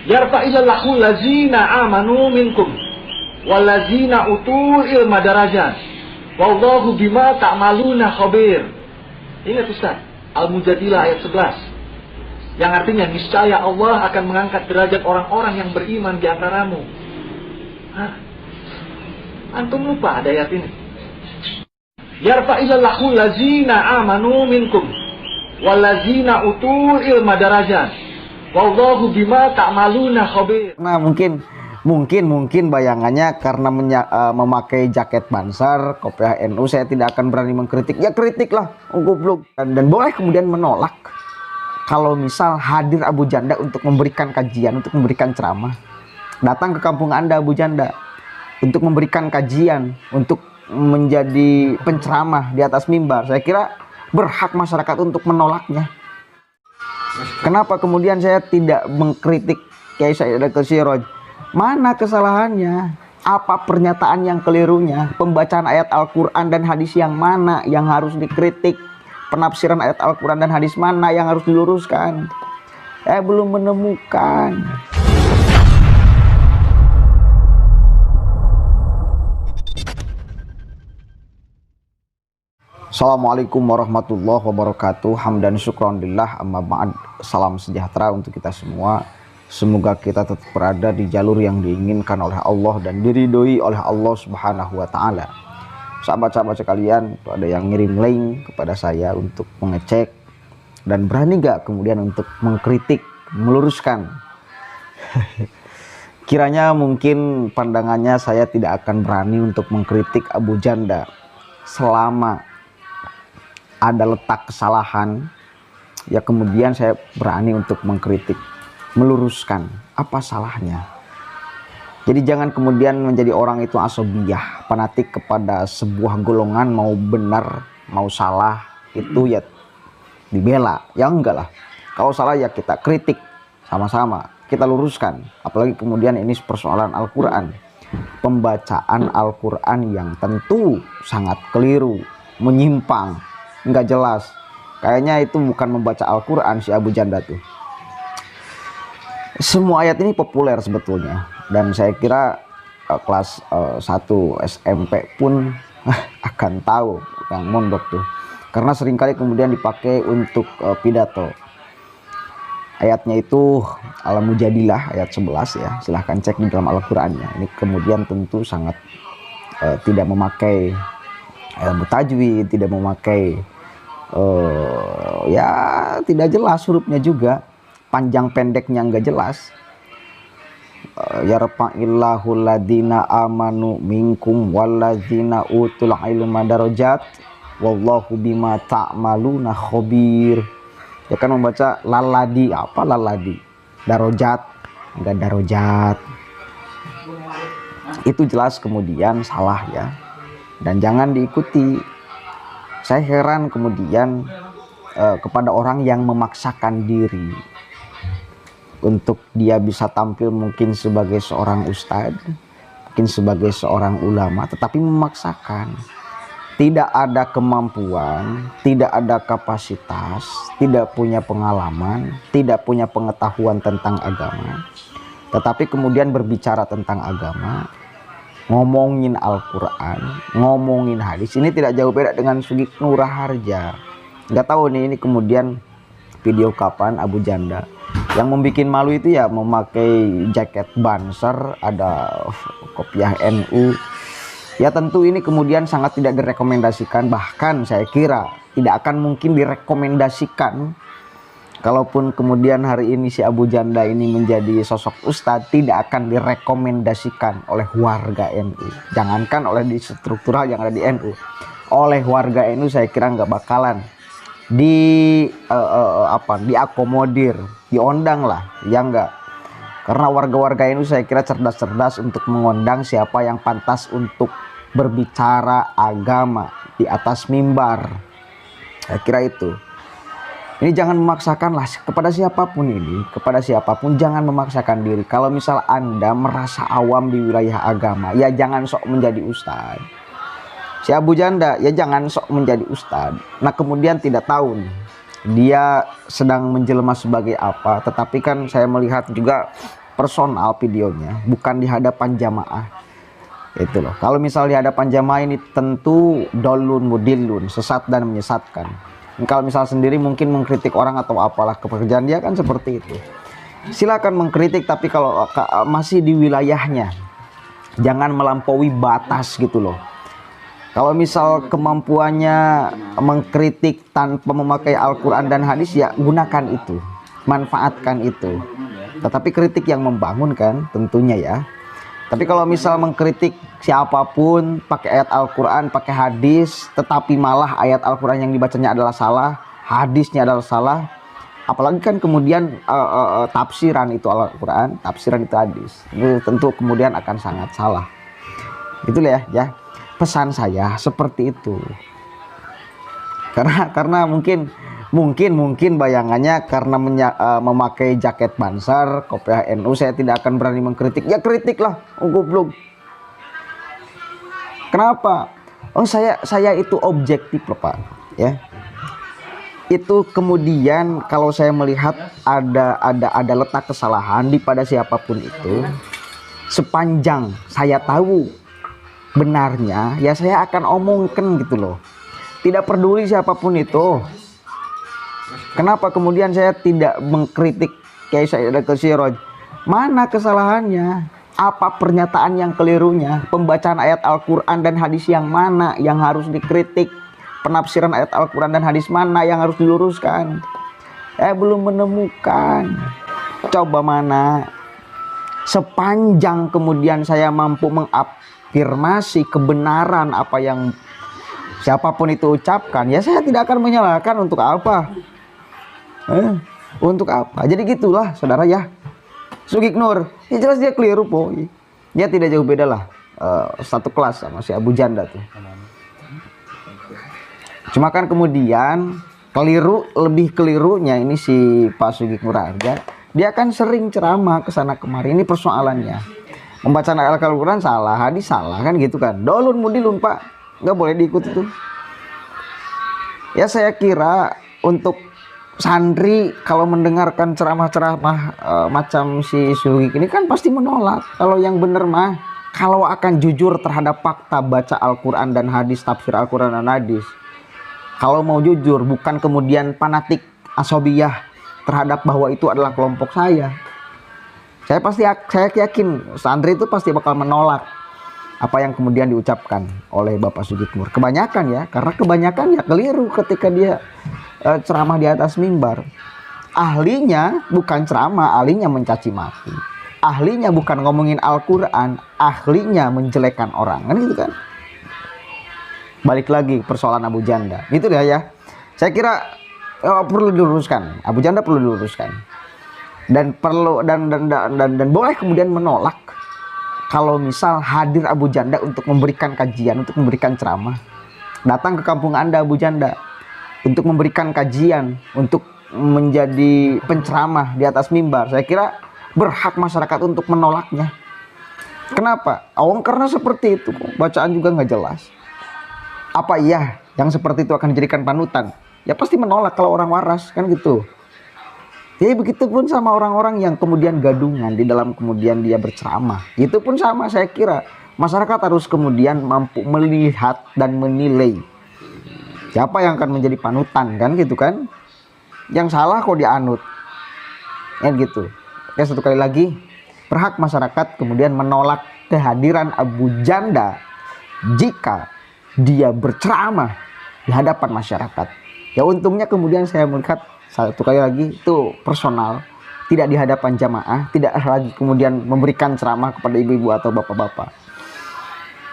Yarfa'illahu lazina amanu minkum walazina utul ilma darajat. Wallahu bima ta'maluna khabir. Ingat Ustaz, Al-Mujadilah ayat 11. Yang artinya niscaya Allah akan mengangkat derajat orang-orang yang beriman di antaramu. Hah? Antum lupa ada ayat ini. Yarfa'illahu lazina amanu minkum walazina utul ilma darajat. Wallahu bima ta'maluna khabir. Nah, mungkin bayangannya karena memakai jaket Bansar, kopiah NU, saya tidak akan berani mengkritik. Ya kritiklah, goblok. Dan boleh kemudian menolak kalau misal hadir Abu Janda untuk memberikan kajian, untuk memberikan ceramah. Datang ke kampung Anda Abu Janda untuk memberikan kajian, untuk menjadi penceramah di atas mimbar. Saya kira berhak masyarakat untuk menolaknya. Kenapa kemudian saya tidak mengkritik Kiai Said Akil Siraj? Mana kesalahannya? Apa pernyataan yang kelirunya? Pembacaan ayat Al-Quran dan hadis yang mana yang harus dikritik? Penafsiran ayat Al-Quran dan hadis mana yang harus diluruskan? Saya belum menemukan. Assalamualaikum warahmatullahi wabarakatuh. Hamdan syukran lillah, amma ba'd. Salam sejahtera untuk kita semua. Semoga kita tetap berada di jalur yang diinginkan oleh Allah dan diridhoi oleh Allah Subhanahu wa taala. Sahabat-sahabat sekalian, ada yang ngirim link kepada saya untuk mengecek, dan berani gak kemudian untuk mengkritik, meluruskan. Kiranya mungkin pandangannya saya tidak akan berani untuk mengkritik Abu Janda selama ada letak kesalahan, ya kemudian saya berani untuk mengkritik, meluruskan apa salahnya. Jadi jangan kemudian menjadi orang itu asobiyah, fanatik kepada sebuah golongan, mau benar mau salah itu ya dibela, ya enggak lah. Kalau salah ya kita kritik sama-sama, kita luruskan. Apalagi kemudian ini persoalan Al-Quran, pembacaan Al-Quran yang tentu sangat keliru, menyimpang, nggak jelas. Kayaknya itu bukan membaca Al-Quran si Abu Janda tuh. Semua ayat ini populer sebetulnya, dan saya kira kelas 1 SMP pun akan tahu yang mondok tuh, karena seringkali kemudian dipakai untuk pidato. Ayatnya itu Al-Mujadilah ayat 11 ya, silahkan cek di dalam Al-Qurannya. Ini kemudian tentu sangat tidak memakai ilmu tajwid, tidak memakai ya tidak jelas hurufnya juga, panjang pendeknya nggak jelas. Yarfa'illahu ladina amanu minkum walladzina utul ilma darajat wallahu bima ta'maluna khabir. Ya kan membaca laladi, apa laladi? Darajat, enggak darajat. Itu jelas kemudian salah ya, dan jangan diikuti. Saya heran kemudian kepada orang yang memaksakan diri untuk dia bisa tampil mungkin sebagai seorang ustadz, mungkin sebagai seorang ulama, tetapi memaksakan. Tidak ada kemampuan, tidak ada kapasitas, tidak punya pengalaman, tidak punya pengetahuan tentang agama, tetapi kemudian berbicara tentang agama, ngomongin Al-Quran, ngomongin hadis. Ini tidak jauh beda dengan Sugik Nuraharja. Nggak tahu nih ini kemudian video kapan Abu Janda. Yang membuat malu itu ya memakai jaket Bansar, ada kopiah NU. Ya tentu ini kemudian sangat tidak direkomendasikan, bahkan saya kira tidak akan mungkin direkomendasikan. Kalaupun kemudian hari ini si Abu Janda ini menjadi sosok ustadz, tidak akan direkomendasikan oleh warga NU. Jangankan oleh di struktural yang ada di NU, oleh warga NU saya kira nggak bakalan diakomodir, diundang lah, ya enggak. Karena warga-warga NU saya kira cerdas-cerdas untuk mengundang siapa yang pantas untuk berbicara agama di atas mimbar. Saya kira itu. Ini jangan memaksakan lah kepada siapapun ini, kepada siapapun jangan memaksakan diri. Kalau misal Anda merasa awam di wilayah agama, ya jangan sok menjadi ustadz. Si Abu Janda ya jangan sok menjadi ustadz. Nah kemudian tidak tahu nih, dia sedang menjelma sebagai apa. Tetapi kan saya melihat juga personal videonya, bukan di hadapan jamaah. Itu loh. Kalau misal di hadapan jamaah ini tentu dolun mudilun, sesat dan menyesatkan. Kalau misal sendiri mungkin mengkritik orang atau apalah, pekerjaan dia kan seperti itu. Silakan mengkritik, tapi kalau masih di wilayahnya, jangan melampaui batas gitu loh. Kalau misal kemampuannya mengkritik tanpa memakai Al-Quran dan hadis, ya gunakan itu, manfaatkan itu. Tetapi kritik yang membangun kan tentunya ya. Tapi kalau misal mengkritik siapapun pakai ayat Al-Quran, pakai hadis, tetapi malah ayat Al-Quran yang dibacanya adalah salah, hadisnya adalah salah, apalagi kan kemudian tafsiran itu Al-Quran, tafsiran itu hadis, itu tentu kemudian akan sangat salah. Itulah ya, pesan saya seperti itu. Karena mungkin bayangannya karena memakai jaket Bansar, kopiah NU, saya tidak akan berani mengkritik. Ya kritiklah, goblok. Kenapa? Oh saya itu objektif loh Pak, ya. Itu kemudian kalau saya melihat ada letak kesalahan di pada siapapun itu, sepanjang saya tahu benarnya, ya saya akan omongkan gitu loh. Tidak peduli siapapun itu. Kenapa kemudian saya tidak mengkritik Kiai Said Akil Siraj? Mana kesalahannya? Apa pernyataan yang kelirunya? Pembacaan ayat Al-Quran dan hadis yang mana yang harus dikritik? Penafsiran ayat Al-Quran dan hadis mana yang harus diluruskan? Belum menemukan. Coba mana? Sepanjang kemudian saya mampu mengafirmasi kebenaran apa yang siapapun itu ucapkan, ya saya tidak akan menyalahkan untuk apa. Untuk apa? Jadi gitulah saudara ya. Sugik Nur, ya jelas dia keliru po. Dia tidak jauh beda lah, satu kelas sama si Abu Janda tuh. Cuma kan kemudian lebih kelirunya ini si Pak Sugik Nur Harja, dia kan sering ceramah ke sana kemari. Ini persoalannya. Membaca Al-Quran salah, hadis salah kan gitu kan. Dolun mudilun Pak, nggak boleh diikuti tuh. Ya saya kira untuk santri kalau mendengarkan ceramah-ceramah macam si Sugik ini kan pasti menolak. Kalau yang benar mah, kalau akan jujur terhadap fakta baca Al-Quran dan hadis, tafsir Al-Quran dan hadis, kalau mau jujur, bukan kemudian fanatik asobiyah terhadap bahwa itu adalah kelompok saya yakin santri itu pasti bakal menolak apa yang kemudian diucapkan oleh Bapak Sugik Nur. Kebanyakan ya, karena kebanyakan ya keliru ketika dia ceramah di atas mimbar. Ahlinya bukan ceramah, ahlinya mencaci maki. Ahlinya bukan ngomongin Al-Quran, ahlinya menjelekkan orang. Kan gitu kan. Balik lagi persoalan Abu Janda. Gitu ya. Saya kira perlu diluruskan. Abu Janda perlu diluruskan. Dan perlu dan boleh kemudian menolak kalau misal hadir Abu Janda untuk memberikan kajian, untuk memberikan ceramah. Datang ke kampung Anda Abu Janda untuk memberikan kajian, untuk menjadi penceramah di atas mimbar. Saya kira berhak masyarakat untuk menolaknya. Kenapa? Karena seperti itu kok. Bacaan juga nggak jelas. Apa iya yang seperti itu akan dijadikan panutan? Ya pasti menolak kalau orang waras kan gitu. Jadi begitu pun sama orang-orang yang kemudian gadungan di dalam kemudian dia berceramah. Itu pun sama, saya kira masyarakat harus kemudian mampu melihat dan menilai siapa yang akan menjadi panutan kan gitu kan. Yang salah kok dianut. Kan gitu. Oke, satu kali lagi, berhak masyarakat kemudian menolak kehadiran Abu Janda jika dia berceramah di hadapan masyarakat. Ya untungnya kemudian saya melihat satu kali lagi itu personal, tidak di hadapan jamaah, tidak lagi kemudian memberikan ceramah kepada ibu-ibu atau bapak-bapak.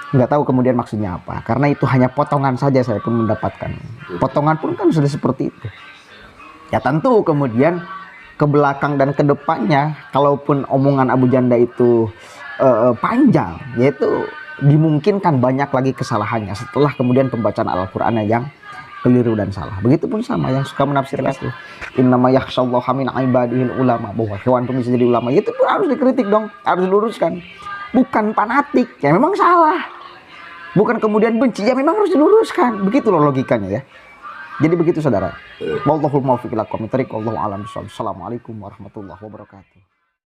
Nggak tahu kemudian maksudnya apa, karena itu hanya potongan saja saya pun mendapatkan. Potongan pun kan sudah seperti itu. Ya tentu kemudian ke belakang dan ke depannya, kalaupun omongan Abu Janda itu panjang, yaitu dimungkinkan banyak lagi kesalahannya setelah kemudian pembacaan Al-Quran yang keliru dan salah. Begitupun sama yang suka menafsirkan itu innama yakhsyallaha min ibadihil ulama, bahwa hewan pun bisa jadi ulama, itu pun harus dikritik dong, harus diluruskan. Bukan fanatik, ya memang salah, bukan kemudian benci, ya memang harus diluruskan. Begitu loh logikanya ya. Jadi begitu saudara. Wallahul muwaffiq ila aqwamit thoriq, wallahu a'lam bishawab. Assalamualaikum warahmatullahi wabarakatuh.